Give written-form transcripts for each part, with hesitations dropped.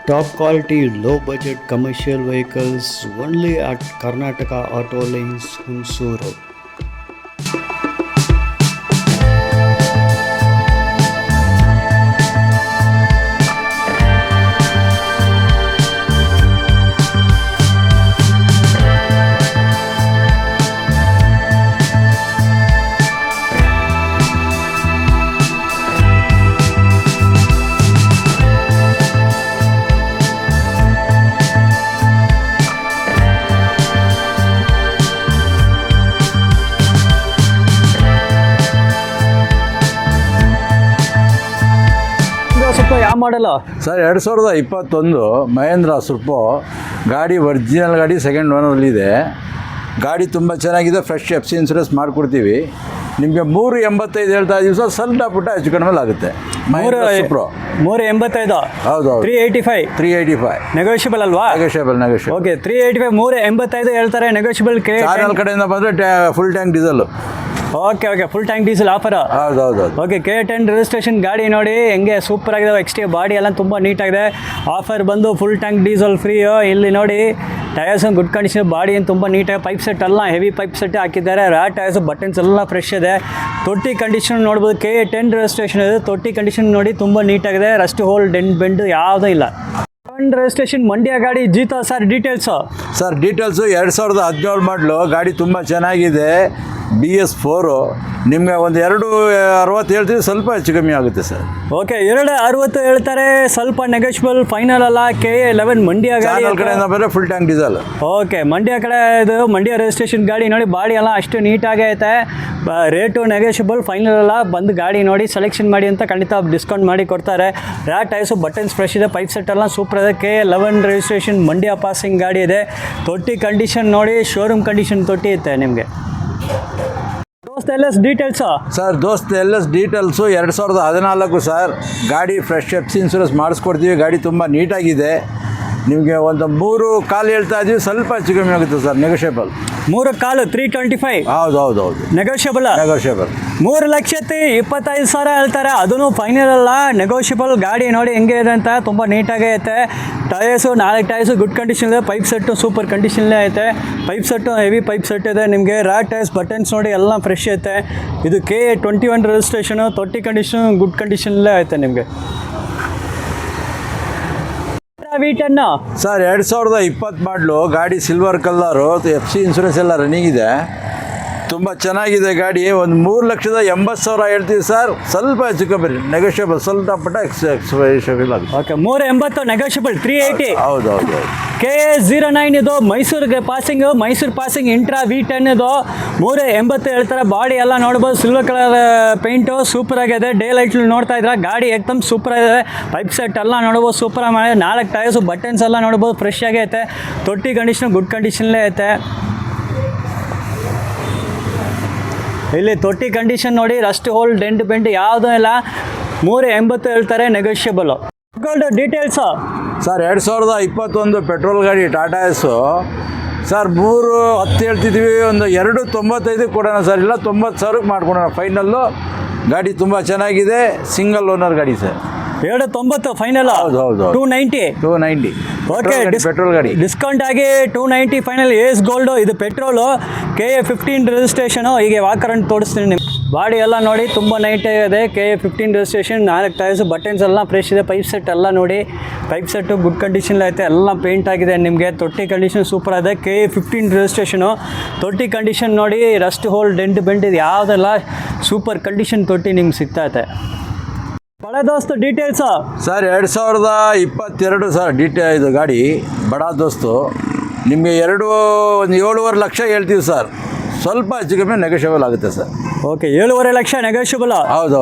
Top quality, low budget commercial vehicles only at Karnataka Auto Lanes, Hunsuru. ಯಾವ ಮಾಡಲ್ಲ sir 2021 Mahendra ಸುರ್ಪೋ ಗಾಡಿ original ಗಾಡಿ second ಓನರಲ್ಲಿದೆ. ಗಾಡಿ ತುಂಬ ಚೆನ್ನಾಗಿದೆ, ಫ್ರೆಶ್ FC ಇನ್ಸೂರೆನ್ಸ್ ಮಾಡಿಕೊಡ್ತೀವಿ. ನಿಮಗೆ 385 ಹೇಳ್ತಾ ಇದ್ದೀವಿ ಸರ್, ಸ್ವಲ್ಪ ಪುಟ್ಟ ಹೆಚ್ಚು ಕಡಿಮೆ ಆಗುತ್ತೆ. ಮಹೇಂದ್ರ ಸುಪ್ರೋ 385. ಹೌದು 385 ನೆಗೋಷಿಯಬಲ್ ಅಲ್ವಾ? ನೆಗೋಷಿಯಬಲ್ ಓಕೆ 385 385 ಹೇಳ್ತಾರೆ, ನೆಗೋಷಿಯಬಲ್. ಚಾನಲ್ ಕಡೆಯಿಂದ ಬಂದರೆ full tank diesel. Okay full tank diesel offer. ಹೌದು ಓಕೆ K10 ರಿಜಿಸ್ಟ್ರೇಷನ್ ಗಾಡಿ ನೋಡಿ ಹೆಂಗೆ ಸೂಪರ್ ಆಗಿದೆ. ಎಕ್ಸ್ಟಿವ್ ಬಾಡಿ ಎಲ್ಲ ತುಂಬ ನೀಟಾಗಿದೆ. ಆಫರ್ ಬಂದು ಫುಲ್ ಟ್ಯಾಂಕ್ ಡೀಸೆಲ್ ಫ್ರೀ. ಇಲ್ಲಿ ನೋಡಿ ಟಯರ್ಸ್ ಗುಡ್ ಕಂಡೀಷನ್, ಬಾಡಿ ಏನು ತುಂಬ ನೀಟಾಗಿ, ಪೈಪ್ ಸೆಟ್ ಎಲ್ಲ ಹೆವಿ ಪೈಪ್ ಸೆಟ್ ಹಾಕಿದ್ದಾರೆ. ಟಯರ್ಸ್ ಬಟನ್ಸ್ ಎಲ್ಲ ಫ್ರೆಶ್ ಇದೆ. ತೊಟ್ಟಿ ಕಂಡೀಷನ್ ನೋಡ್ಬೋದು, K10 ರಿಜಿಸ್ಟ್ರೇಷನ್ ಇದೆ. ತೊಟ್ಟಿ ಕಂಡೀಷನ್ ನೋಡಿ ತುಂಬ ನೀಟಾಗಿದೆ. ರಸ್ಟ್ ಹೋಲ್ ಡೆಂಟ್ ಬೆಂಡ್ ಯಾವುದೂ ಇಲ್ಲ. ರಿಜಿಸ್ಟ್ರೇಷನ್ ಮಂಡ್ಯ ಗಾಡಿ ಜೀತಾ ಸರ್. ಡೀಟೇಲ್ಸು 2017 ಮಾಡಲು ಗಾಡಿ ತುಂಬ ಚೆನ್ನಾಗಿದೆ. BS4 ನಿಮಗೆ ಒಂದು 260 ಹೇಳ್ತೀವಿ, ಸ್ವಲ್ಪ ಹೆಚ್ಚು ಕಮ್ಮಿ ಆಗುತ್ತೆ ಸರ್. ಓಕೆ 260 ಹೇಳ್ತಾರೆ, ಸ್ವಲ್ಪ ನೆಗೋಷಿಯಬಲ್, ಫೈನಲ್ ಅಲ್ಲ. K11 ಮಂಡ್ಯ ಗಾಡಿ ಕಡೆಯಿಂದ ಬಂದರೆ full tank diesel. Okay Mandya ಕಡೆ ಇದು ಮಂಡ್ಯ ರಿಜಿಸ್ಟ್ರೇಷನ್ ಗಾಡಿ ನೋಡಿ, ಬಾಡಿ ಎಲ್ಲ ಅಷ್ಟು ನೀಟಾಗಿ ಐತೆ. ರೇಟು ನೆಗೋಷಿಯಬಲ್, ಫೈನಲ್ ಅಲ್ಲ. ಬಂದು ಗಾಡಿ ನೋಡಿ ಸೆಲೆಕ್ಷನ್ ಮಾಡಿ ಅಂತ ಖಂಡಿತ ಡಿಸ್ಕೌಂಟ್ ಮಾಡಿ ಕೊಡ್ತಾರೆ. ಟೈರ್ಸು ಬಟನ್ಸ್ ಫ್ರೆಶ್ ಇದೆ, ಪೈಪ್ ಸೆಟ್ ಎಲ್ಲ ಸೂಪರ್ ಇದೆ. K11 ರಿಜಿಸ್ಟ್ರೇಷನ್ ಮಂಡ್ಯ ಪಾಸಿಂಗ್ ಗಾಡಿ ಇದೆ. ತೊಟ್ಟಿ ಕಂಡೀಷನ್ ನೋಡಿ, ಶೋರೂಮ್ ಕಂಡೀಷನ್ ತೊಟ್ಟಿ ಇತ್ತೆ ನಿಮಗೆ. ದೋಸ್ತ್ LS details sir, LS details 2014 sir. ಗಾಡಿ ಫ್ರೆಶ್ FC ಇನ್ಸೂರೆನ್ಸ್ ಮಾಡಿಸ್ಕೊಡ್ತೀವಿ. ಗಾಡಿ ತುಂಬ ನೀಟಾಗಿದೆ. ನಿಮಗೆ ಒಂದು 3.25 ಹೇಳ್ತಾ ಇದ್ದೀವಿ, ಸ್ವಲ್ಪ ಹೆಚ್ಚು ಕಮ್ಮಿ ಆಗುತ್ತೆ ಸರ್, ನೆಗೋಷಿಯಬಲ್. 3.25 325. ಹೌದು ನೆಗೋಷಿಯಬಲ್ 3,25,000 ಹೇಳ್ತಾರೆ, ಅದೂ ಫೈನಲ್ ಅಲ್ಲ, ನೆಗೋಷಿಯಬಲ್. ಗಾಡಿ ನೋಡಿ ಹೆಂಗೆ ಇದೆ ಅಂತ, ತುಂಬ ನೀಟಾಗೇ ಐತೆ. ಟಯರ್ಸು 4 ಟಯರ್ಸು ಗುಡ್ ಕಂಡೀಷನ್ ಇದೆ. ಪೈಪ್ ಸೆಟ್ಟು ಸೂಪರ್ ಕಂಡೀಷನ್ಲೇ ಐತೆ. Pipe set heavy pipe set ಇದೆ ನಿಮಗೆ. ಟಯರ್ಸ್ ಬಟನ್ಸ್ ನೋಡಿ ಎಲ್ಲ ಫ್ರೆಶ್ ಐತೆ. ಇದು K21 ರಿಜಿಸ್ಟ್ರೇಷನು, ತೊಟ್ಟಿ ಕಂಡೀಷನ್ ಗುಡ್ ಕಂಡೀಷನ್ಲೇ ಐತೆ ನಿಮಗೆ. V10 ಸರ್ 2020 ಮಾಡಲು ಗಾಡಿ ಸಿಲ್ವರ್ ಕಲರು, FC ಇನ್ಸೂರೆನ್ಸ್ ಎಲ್ಲ ರನ್ನಿಂಗ್ ಇದೆ. ತುಂಬ ಚೆನ್ನಾಗಿದೆ ಗಾಡಿ. ಒಂದು 3,80,000 ಹೇಳ್ತೀವಿ ಸರ್, ಸ್ವಲ್ಪ ಹೆಚ್ಚು ಕಮ್ಮಿ ನೆಗೋಷಿಯಬಲ್, ಸ್ವಲ್ಪ ಪುಟ್ಟ ಎಕ್ಸ್ಪೆನ್ಸಿವ್ ಆಗುತ್ತೆ. Okay 380 negotiable 380. ಹೌದು K09 ಇದು ಮೈಸೂರು ಪಾಸಿಂಗ್ ಇಂಟ್ರಾ V10 ಇದು 380 ಹೇಳ್ತಾರೆ. ಬಾಡಿ ಎಲ್ಲ ನೋಡ್ಬೋದು, ಸಿಲ್ವರ್ ಕಲರ್ ಪೇಂಟು ಸೂಪರ್ ಆಗಿದೆ. ಡೇ ಲೈಟ್ ನೋಡ್ತಾ ಇದ್ರೆ ಗಾಡಿ ಏಕದಮ್ ಸೂಪರ್ ಆಗಿದೆ. ಪೈಪ್ ಸೆಟ್ ಎಲ್ಲ ನೋಡ್ಬೋದು, ಸೂಪರ್ ಆಗಿ 4 ಟಯರ್ಸು ಬಟನ್ಸ್ ಎಲ್ಲ ನೋಡ್ಬೋದು, ಫ್ರೆಶ್ ಆಗಿ ಐತೆ. ತೊಟ್ಟಿ ಕಂಡೀಷನ್ ಗುಡ್ ಕಂಡೀಷನ್ಲೇ ಐತೆ. ಇಲ್ಲಿ ತೊಟ್ಟಿ ಕಂಡೀಷನ್ ನೋಡಿ, ರಸ್ಟ್ ಹೋಲ್ ಡೆಂಟ್ ಬೆಂಡ್ ಯಾವುದೂ ಇಲ್ಲ. 380 ಹೇಳ್ತಾರೆ, ನೆಗೋಷಿಯಬಲ್. ಡೀಟೇಲ್ಸು ಸರ್ 2021 ಪೆಟ್ರೋಲ್ ಗಾಡಿ ಟಾಟಾ ಎಸ್ಸು ಸರ್, 310 ಹೇಳ್ತಿದ್ದೀವಿ, ಒಂದು 295 ಕೊಡೋಣ ಸರ್, ಇಲ್ಲ 90,000 ಮಾಡ್ಕೊಡೋಣ ಫೈನಲ್ಲು. ಗಾಡಿ ತುಂಬ ಚೆನ್ನಾಗಿದೆ, ಸಿಂಗಲ್ ಓನರ್ ಗಾಡಿ ಸರ್. 290 ಫೈನಲ್. ಹೌದು 290. ಓಕೆ ಪೆಟ್ರೋಲ್ ಗಾಡಿ ಡಿಸ್ಕೌಂಟ್ ಆಗಿ 290 ಫೈನಲ್. ಏಸ್ ಗೋಲ್ಡು ಇದು ಪೆಟ್ರೋಲು. K15 registration. ಹೀಗೆ ವಾಕರಂಟ್ ತೋರಿಸ್ತೀನಿ ನಿಮ್ಗೆ. ಬಾಡಿ ಎಲ್ಲ ನೋಡಿ ತುಂಬ ನೈಟಾಗಿದೆ. K15 ರಿಜಿಸ್ಟ್ರೇಷನ್, 4 ಟೈರ್ಸು ಬಟನ್ಸ್ ಎಲ್ಲ ಫ್ರೆಶ್ ಇದೆ. ಪೈಪ್ ಸೆಟ್ ಎಲ್ಲ ನೋಡಿ, ಪೈಪ್ ಸೆಟ್ಟು ಗುಡ್ ಕಂಡೀಷನ್ ಐತೆ, ಎಲ್ಲ ಪೇಂಟ್ ಆಗಿದೆ ನಿಮಗೆ. ತೊಟ್ಟಿ ಕಂಡೀಷನ್ ಸೂಪರ್ ಇದೆ. K15 registration. ತೊಟ್ಟಿ ಕಂಡೀಷನ್ ನೋಡಿ, ರಸ್ಟ್ ಹೋಲ್ ಡೆಂಟ್ ಬೆಂಡ್ ಇದು ಯಾವುದೆಲ್ಲ ಸೂಪರ್ ಕಂಡೀಷನ್ ತೊಟ್ಟಿ ನಿಮ್ಗೆ ಸಿಗ್ತೈತೆ. ಬಡ ದೋಸ್ತು ಡೀಟೇಲ್ಸು ಸರ್ 2022 ಸರ್. ಇದು ಗಾಡಿ ಬಡ ದೋಸ್ತು ನಿಮಗೆ 7.5 ಲಕ್ಷ ಹೇಳ್ತೀವಿ ಸರ್, ಸ್ವಲ್ಪ ಹೆಚ್ಚು ಕಮ್ಮಿ ನೆಗೋಷಿಯಬಲ್ ಆಗುತ್ತೆ ಸರ್. Okay 7.5 lakh negotiable. ಹೌದು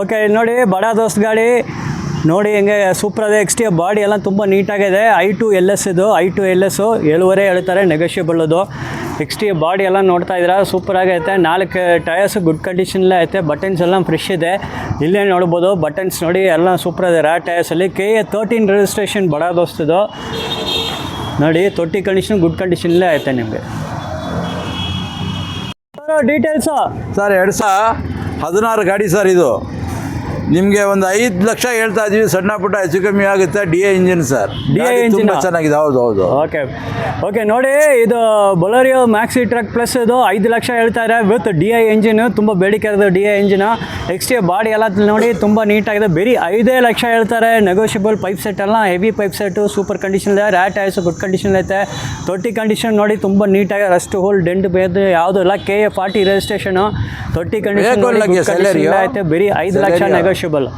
ಓಕೆ ನೋಡಿ ಬಡ ದೋಸ್ತ್ ಗಾಡಿ ನೋಡಿ ಹೆಂಗೆ ಸೂಪರ್ ಇದೆ. XT ಬಾಡಿ ಎಲ್ಲ ತುಂಬ ನೀಟಾಗಿದೆ. i2 LS ಇದು, i2 LS 7.5 ಹೇಳ್ತಾರೆ, ನೆಗೋಷಿಯಬಲ್ ಅದು. XT ಬಾಡಿ ಎಲ್ಲ ನೋಡ್ತಾ ಇದ್ದೀರಾ, ಸೂಪರ್ ಆಗೈತೆ. 4 ಟಯರ್ಸ್ ಗುಡ್ ಕಂಡೀಷನ್ಲೇ ಐತೆ. ಬಟನ್ಸ್ ಎಲ್ಲ ಫ್ರೆಶ್ ಇದೆ, ಇಲ್ಲೇ ನೋಡ್ಬೋದು. ಬಟನ್ಸ್ ನೋಡಿ ಎಲ್ಲ ಸೂಪರ್ ಇದೆ ಟಯರ್ಸಲ್ಲಿ. K13 ರಿಜಿಸ್ಟ್ರೇಷನ್ ಬಡ ದೋಸ್ತಿದು ನೋಡಿ. ತೊಟ್ಟಿ ಕಂಡೀಷನ್ ಗುಡ್ ಕಂಡೀಷನ್ಲೇ ಐತೆ ನಿಮಗೆ. ಡೀಟೇಲ್ಸು ಸರ್ 2016 ಗಾಡಿ ಸರ್. ಇದು ನಿಮಗೆ ಒಂದು 5 ಲಕ್ಷ ಹೇಳ್ತಾ ಇದೀವಿ, ಸಣ್ಣ ಪುಟ್ಟ ಹೆಚ್ಚು ಕಮ್ಮಿ ಆಗುತ್ತೆ. DI ಇಂಜಿನ್ ಸರ್, DI ಗಾಡಿ engine ತುಂಬ ಚೆನ್ನಾಗಿದೆ. ಹೌದು ಹೌದು. ಓಕೆ ನೋಡಿ, ಇದು ಬೊಲೆರೋ ಮ್ಯಾಕ್ಸಿ ಟ್ರಕ್ ಪ್ಲಸ್ ಇದು 5 ಲಕ್ಷ ಹೇಳ್ತಾರೆ ವಿತ್ DI ಇಂಜಿನ್. ತುಂಬ ಬೇಡಿಕೆ ಇರೋದು DI ಇಂಜಿನ್. ಎಕ್ಸ್ಟ್ರಾ ಬಾಡಿ ಎಲ್ಲ ನೋಡಿ ತುಂಬ ನೀಟಾಗಿದೆ. ಬರೀ 5 ಲಕ್ಷ ಹೇಳ್ತಾರೆ. ನೆಗೋಷಿಯಬಲ್ ಪೈಪ್ ಸೆಟ್ ಎಲ್ಲ heavy pipe set, super condition ಇದೆ. ರ್ಯಾಟ್ ಟೈರ್ಸ್ ಗುಡ್ ಕಂಡೀಷನ್ ಐತೆ. ತೊಟ್ಟಿ ಕಂಡೀಷನ್ ನೋಡಿ ತುಂಬ ನೀಟಾಗಿ, ರಸ್ಟ್ ಹೋಲ್ ಡೆಂಟ್ ಬೇದು ಯಾವುದೂ ಇಲ್ಲ. KA 40 ರಿಜಿಸ್ಟ್ರೇಷನು, ತೊಟ್ಟಿ ಕಂಡೀಷನ್ ಐತೆ. ಬರೀ 5 ಲಕ್ಷ ನೆಗೋಷಿಯಬಲ್.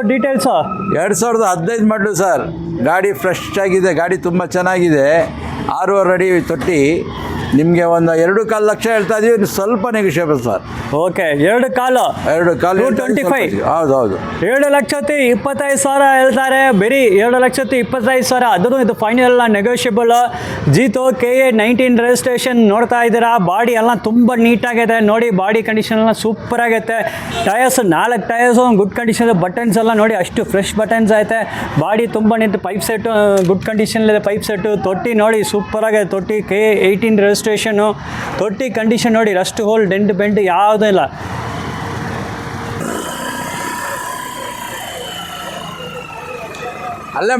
ಡೀಟೇಲ್ಸ್ 2015 ಮಾಡಲು ಸರ್. ಗಾಡಿ ಫ್ರೆಶ್ ಆಗಿದೆ, ಗಾಡಿ ತುಂಬ ಚೆನ್ನಾಗಿದೆ. 6.5 ಅಡಿ ತೊಟ್ಟಿ. ನಿಮಗೆ ಒಂದು 2.25 ಲಕ್ಷ ಹೇಳ್ತಾ ಇದೀವಿ, ಸ್ವಲ್ಪ ನೆಗೋಷಿಯಬಲ್ ಸರ್. ಓಕೆ, 2.25 2.25. ಹೌದು ಹೌದು. 7,25,000 ಹೇಳ್ತಾರೆ. ಬರೀ 7,25,000. ಅದನ್ನು ಇದು ಫೈನಲ್ ಎಲ್ಲ ನೆಗೋಷಿಯಬಲ್. ಜೀತೋ KA 19 ರಿಜಿಸ್ಟ್ರೇಷನ್ ನೋಡ್ತಾ ಇದ್ದೀರಾ. ಬಾಡಿ ಎಲ್ಲ ತುಂಬ ನೀಟಾಗಿದೆ ನೋಡಿ. ಬಾಡಿ ಕಂಡೀಷನ್ ಎಲ್ಲ ಸೂಪರ್ ಆಗೈತೆ. Tyres 4 tyres good condition. Buttons ಎಲ್ಲ ನೋಡಿ ಅಷ್ಟು ಫ್ರೆಶ್ ಬಟನ್ಸ್ ಐತೆ. ಬಾಡಿ ತುಂಬ ನೀಟ್. ಪೈಪ್ ಸೆಟ್ಟು ಗುಡ್ ಕಂಡೀಷನ್ಲಿದೆ. ಪೈಪ್ ಸೆಟ್ಟು, ತೊಟ್ಟಿ ನೋಡಿ ಸೂಪರ್ ಆಗಿದೆ. ತೊಟ್ಟಿ KA 18 ರಿಜಿಸ್ಟ್ರೇಷನ್ನು. ತೊಟ್ಟಿ ಕಂಡೀಷನ್ ನೋಡಿ, ರಸ್ಟ್ ಹೋಲ್ ಡೆಂಟ್ ಬೆಂಟ್ ಯಾವುದೂ ಇಲ್ಲ. ಅಲ್ಲೇ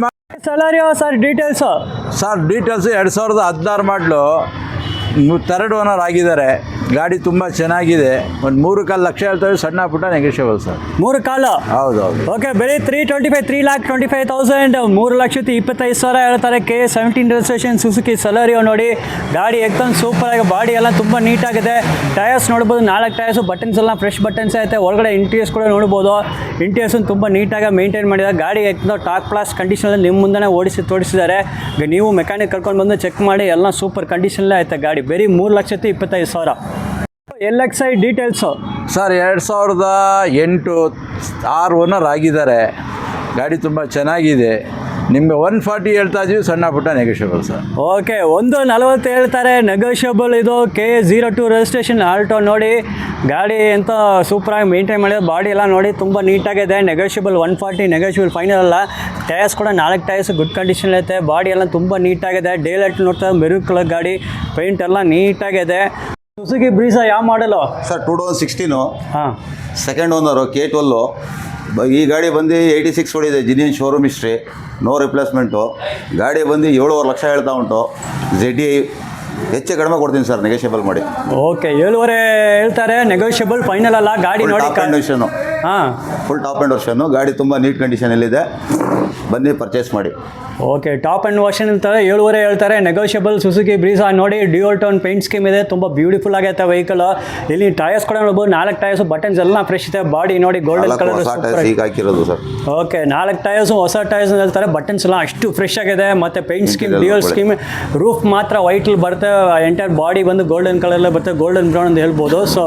Celerio sir details? Sir details 2016 ಮಾಡಲು, 3rd ಓನರ್ ಆಗಿದ್ದಾರೆ. ಗಾಡಿ ತುಂಬ ಚೆನ್ನಾಗಿದೆ. ಒಂದು 3.25 ಲಕ್ಷ ಹೇಳ್ತಾರೆ, ಸಣ್ಣ ಪುಟ್ಟ ನೆಗೋಷಿಯಬಲ್ ಸರ್. 3.25? ಹೌದು ಹೌದು. ಓಕೆ, ಬರೀ 3,25,000 3,25,000 ಹೇಳ್ತಾರೆ. KA 17 ರಿಜಿಸ್ಟ್ರೇಷನ್ ಸುಜುಕಿ ಸಲಾರಿಯೋ ನೋಡಿ. ಗಾಡಿ ಎಕ್ದಮ್ ಸೂಪರ್ ಆಗಿ, ಬಾಡಿ ಎಲ್ಲ ತುಂಬ ನೀಟಾಗಿದೆ. ಟಯರ್ಸ್ ನೋಡ್ಬೋದು, 4 ಟಯರ್ಸು. ಬಟನ್ಸ್ ಎಲ್ಲ ಫ್ರೆಶ್ ಬಟನ್ಸ್ ಐತೆ. ಒಳಗಡೆ ಇಂಟೀರಿಯರ್ಸ್ ಕೂಡ ನೋಡ್ಬೋದು. ಇಂಟೀರಿಯರ್ಸನ್ನು ತುಂಬ ನೀಟಾಗಿ ಮೇಂಟೈನ್ ಮಾಡಿದ್ದಾರೆ. ಗಾಡಿ ಎಕ್ದಮ್ ಟಾಪ್ ಕ್ಲಾಸ್ ಕಂಡೀಷನಲ್ಲಿ ನಿಮ್ಮ ಮುಂದೆ ತೋರಿಸಿದ್ದಾರೆ. ನೀವು ಮೆಕ್ಯಾನಿಕ್ ಕರ್ಕೊಂಡು ಬಂದು ಚೆಕ್ ಮಾಡಿ, ಎಲ್ಲ ಸೂಪರ್ ಕಂಡೀಷನಲ್ಲೇ ಐತೆ ಗಾಡಿ. ಬರೀ 3,25,000. LXi ಡೀಟೇಲ್ಸು ಸರ್ 2008 6 ಓನರ್ ಆಗಿದ್ದಾರೆ. ಗಾಡಿ ತುಂಬ ಚೆನ್ನಾಗಿದೆ. ನಿಮಗೆ 140 ಹೇಳ್ತಾ ಇದೀವಿ, ಸಣ್ಣ ಪುಟ್ಟ ನೆಗೋಷಿಯಬಲ್ ಸರ್. ಓಕೆ, 140 ಹೇಳ್ತಾರೆ, ನೆಗೋಷಿಯಬಲ್. ಇದು KA 02 ರಿಜಿಸ್ಟ್ರೇಷನ್ ಆಲ್ಟೋ ನೋಡಿ. ಗಾಡಿ ಎಂತ ಸೂಪರಾಗಿ ಮೇಂಟೈನ್ ಮಾಡಿದೆ. ಬಾಡಿ ಎಲ್ಲ ನೋಡಿ ತುಂಬ ನೀಟಾಗಿದೆ. ನೆಗೋಷಿಯಬಲ್ 140 ನೆಗೋಷಿಯಬಲ್ ಫೈನಲ್ ಅಲ್ಲ. ಟಯರ್ಸ್ ಕೂಡ 4 ಟಯರ್ಸ್ ಗುಡ್ ಕಂಡೀಷನ್ ಐತೆ. ಬಾಡಿ ಎಲ್ಲ ತುಂಬ ನೀಟಾಗಿದೆ. ಡೇ ಲೈಟ್ ನೋಡ್ತಾ ಮೆರೂನ್ ಕಲರ್ ಗಾಡಿ. ಪೇಂಟ್ ಎಲ್ಲ ನೀಟಾಗಿದೆ. ಸುಜುಕಿ ಬ್ರೀಜಾ ಯಾವ ಮಾಡಲು ಸರ್? 2016. ಹಾಂ, ಸೆಕೆಂಡ್ ಓನರು K12. ಈ ಗಾಡಿ ಬಂದು 86 ಹೊಡಿದೆ. Genuine showroom history, no replacement. ಗಾಡಿ ಬಂದು 7.5 ಲಕ್ಷ ಹೇಳ್ತಾ ಉಂಟು. ZDI ಹೆಚ್ಚು ಕಡಿಮೆ ಕೊಡ್ತೀನಿ ಸರ್, ನೆಗೋಷಿಯಬಲ್ ಮಾಡಿ. ಓಕೆ, 7.5 ಹೇಳ್ತಾರೆ, ನೆಗೋಷಿಯಬಲ್ ಫೈನಲ್ ಅಲ್ಲ. ಗಾಡಿ ನೋಡಿ ಕಂಡೀಷನು. ಹಾಂ, ಫುಲ್ ಟಾಪ್ ಆ್ಯಂಡ್ ವರ್ಷನ್ನು. ಗಾಡಿ ತುಂಬ ನೀಟ್ ಕಂಡೀಷನಲ್ಲಿದೆ. ಬನ್ನಿ ಪರ್ಚೇಸ್ ಮಾಡಿ. ಓಕೆ, ಟಾಪ್ ಆ್ಯಂಡ್ ವರ್ಷನ್ ಅಂತಾರೆ. 7.5 ಹೇಳ್ತಾರೆ, ನೆಗೋಷಿಯಬಲ್. ಸುಜುಕಿ ಬ್ರೀಜಾ ನೋಡಿ, ಡ್ಯೂಯಲ್ ಟೋನ್ ಪೇಂಟ್ ಸ್ಕೀಮ್ ಇದೆ. ತುಂಬ ಬ್ಯೂಟಿಫುಲ್ ಆಗೈತೆ ವೆಹಿಕಲ್. ಇಲ್ಲಿ ಟಯರ್ಸ್ ಕೂಡ ನೋಡ್ಬೋದು, 4 ಟಯರ್ಸು. ಬಟನ್ಸ್ ಎಲ್ಲ ಫ್ರೆಶ್ ಇದೆ. ಬಾಡಿ ನೋಡಿ ಗೋಲ್ಡನ್ ಕಲರ್ ಈಗ ಹಾಕಿರೋದು ಸರ್. ಓಕೆ, 4 ಟಯರ್ಸು ಹೊಸ ಟಯರ್ಸ್ ಹೇಳ್ತಾರೆ. ಬಟನ್ಸ್ ಎಲ್ಲ ಅಷ್ಟು ಫ್ರೆಶ್ ಆಗಿದೆ. ಮತ್ತು paint scheme dual scheme. Roof ಮಾತ್ರ ವೈಟಲ್ಲಿ ಬರುತ್ತೆ. ಎಂಟೈರ್ ಬಾಡಿ ಬಂದು ಗೋಲ್ಡನ್ ಕಲರಲ್ಲೇ ಬರುತ್ತೆ. ಗೋಲ್ಡನ್ ಬ್ರೌನ್ ಅಂತ ಹೇಳ್ಬೋದು. ಸೊ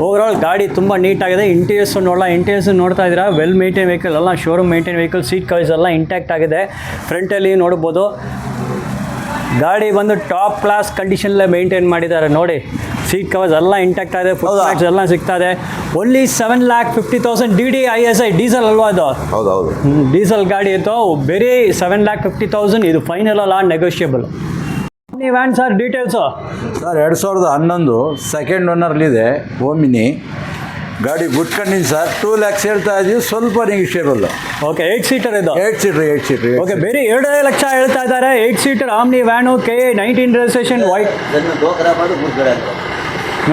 ಓವರಾಲ್ ಗಾಡಿ ತುಂಬ ನೀಟಾಗಿದೆ. ಇಂಟೀರಿಯರ್ಸ್ ನೋಡ್ತಾ ಇದ್ದೀರಾ. ವೆಲ್ ಮೇಂಟೈನ್ ವೆಹಿಕಲ್ ಎಲ್ಲ, showroom maintain vehicle. Seat covers ಎಲ್ಲ ಇಂಟ್ಯಾಕ್ಟ್ ಆಗಿದೆ. ಫ್ರಂಟಲ್ಲಿ ನೋಡ್ಬೋದು. ಗಾಡಿ ಬಂದು ಟಾಪ್ ಕ್ಲಾಸ್ ಕಂಡೀಷನಲ್ಲೇ ಮೇಂಟೈನ್ ಮಾಡಿದ್ದಾರೆ ನೋಡಿ. ಸೀಟ್ ಕವರ್ಸ್ ಎಲ್ಲ ಇಂಟ್ಯಾಕ್ಟ್ ಆಗಿದೆ. ಫುಟ್ ಮ್ಯಾಟ್ಸ್ ಎಲ್ಲ ಸಿಗ್ತಾ ಇದೆ. ಓನ್ಲಿ 7,50,000 DD ISI ಡೀಸೆಲ್ ಅಲ್ವಾ ಅದು? ಹೌದು ಹೌದು, ಡೀಸೆಲ್ ಗಾಡಿ ಇತ್ತು. ಬೇರೆ 7,50,000. ಇದು ಫೈನಲ್ ಅಲ್ಲ, negotiable. Van sir details? Sir 2011 second ಓನರ್ಲಿದೆ. ಓಮಿನಿ ಗಾಡಿ ಗುಡ್ ಕಂಡೀಷನ್ ಸರ್. 2 lakhs ಹೇಳ್ತಾ ಇದೀವಿ, ಸ್ವಲ್ಪ ನೆಗೋಷಿಯಬಲ್. ಓಕೆ, 8 ಸೀಟರ್ ಇದು? 8 ಸೀಟರ್. ಓಕೆ, ಬೇರೆ 2.5 ಲಕ್ಷ ಹೇಳ್ತಾ ಇದ್ದಾರೆ. 8 seater Omni van. KA 19 registration white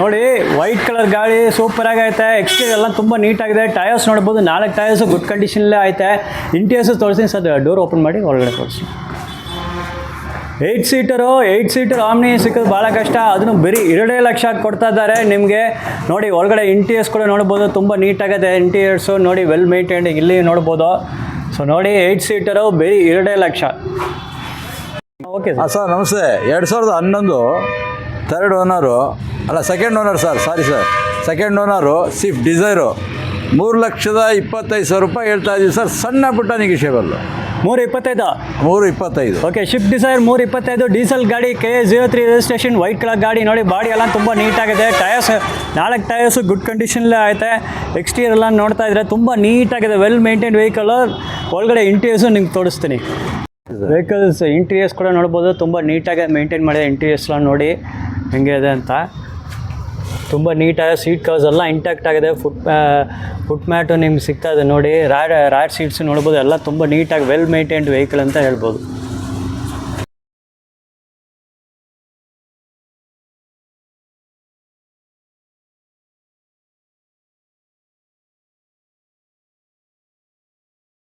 ನೋಡಿ. ವೈಟ್ ಕಲರ್ ಗಾಡಿ ಸೂಪರ್ ಆಗೈತೆ. ಎಕ್ಸ್ಟೀರಿಯರ್ ಎಲ್ಲ ತುಂಬ ನೀಟಾಗಿದೆ. ಟಯರ್ಸ್ ನೋಡ್ಬೋದು, 4 ಟಯರ್ಸು ಗುಡ್ ಕಂಡೀಷನಲ್ಲೇ ಐತೆ. ಇಂಟೀರಿಯರ್ಸ್ ತೋರಿಸ್ತೀನಿ ಸರ್. ಡೋರ್ ಓಪನ್ ಮಾಡಿ ಒಳಗಡೆ ತೋರಿಸಿ. 8 ಸೀಟರ್ ಆಮ್ನಿ ಸಿಕ್ಕೋದು ಭಾಳ ಕಷ್ಟ. ಅದನ್ನು ಬರೀ 2.5 ಲಕ್ಷ ಕೊಡ್ತಾ ಇದ್ದಾರೆ ನಿಮಗೆ. ನೋಡಿ ಒಳಗಡೆ ಇಂಟೀರಿಯರ್ಸ್ ಕೂಡ ನೋಡ್ಬೋದು, ತುಂಬ ನೀಟಾಗಿದೆ ಇಂಟೀರಿಯರ್ಸು ನೋಡಿ. ವೆಲ್ ಮೇಂಟೈನ್ಡ್ ಇಲ್ಲಿ ನೋಡ್ಬೋದು. ಸೊ ನೋಡಿ, 8 ಸೀಟರು ಬರೀ 2.5 ಲಕ್ಷ. ಓಕೆ ಸರ್ ನಮಸ್ತೆ. 2011 3rd ಓನರು ಅಲ್ಲ, second owner sir. Sorry sir, second owner. Swift Dzire 3,25,000 ರೂಪಾಯಿ ಹೇಳ್ತಾ ಇದ್ದೀವಿ ಸರ್. ಸಣ್ಣ ಪುಟ್ಟ ನೆಗೋಷಿಯಬಲ್. 3.25? 3.25. Okay, Swift Dzire 3.25. ಡೀಸೆಲ್ ಗಾಡಿ. KA 03 ರಿಜಿಸ್ಟ್ರೇಷನ್ ವೈಟ್ ಕಲರ್ ಗಾಡಿ ನೋಡಿ. ಬಾಡಿ ಎಲ್ಲ ತುಂಬ ನೀಟಾಗಿದೆ. ಟಯರ್ಸ್ 4 ಟಯರ್ಸು ಗುಡ್ ಕಂಡೀಷನಲ್ಲೇ ಐತೆ. ಎಕ್ಸ್ಟೀರಿಯರ್ ಎಲ್ಲ ನೋಡ್ತಾ ಇದ್ರೆ ತುಂಬ ನೀಟಾಗಿದೆ. Well maintain vehicle. ಒಳಗಡೆ ಇಂಟೀರಿಯರ್ಸು ನಿಮ್ಗೆ ತೋರಿಸ್ತೀನಿ. ವೆಹಿಕಲ್ಸ್ ಇಂಟೀರಿಯರ್ಸ್ ಕೂಡ ನೋಡ್ಬೋದು, ತುಂಬ ನೀಟಾಗಿ ಮೇಂಟೈನ್ ಮಾಡಿದೆ. ಇಂಟೀರಿಯರ್ಸ್ ಎಲ್ಲ ನೋಡಿ ಹೆಂಗೆ ಇದೆ ಅಂತ. ತುಂಬ ನೀಟಾಗಿ ಸೀಟ್ ಕವರ್ಸ್ ಎಲ್ಲ ಇಂಟ್ಯಾಕ್ಟ್ ಆಗಿದೆ. ಫುಟ್ ಮ್ಯಾಟು ನಿಮ್ಗೆ ಸಿಗ್ತಾ ಇದೆ ನೋಡಿ. ರ್ಯಾಡ್ ಸೀಟ್ಸ್ ನೋಡ್ಬೋದು, ಎಲ್ಲ ತುಂಬ ನೀಟಾಗಿ ವೆಲ್ ಮೇಂಟೈನ್ಡ್ ವೆಹಿಕಲ್ ಅಂತ ಹೇಳ್ಬೋದು.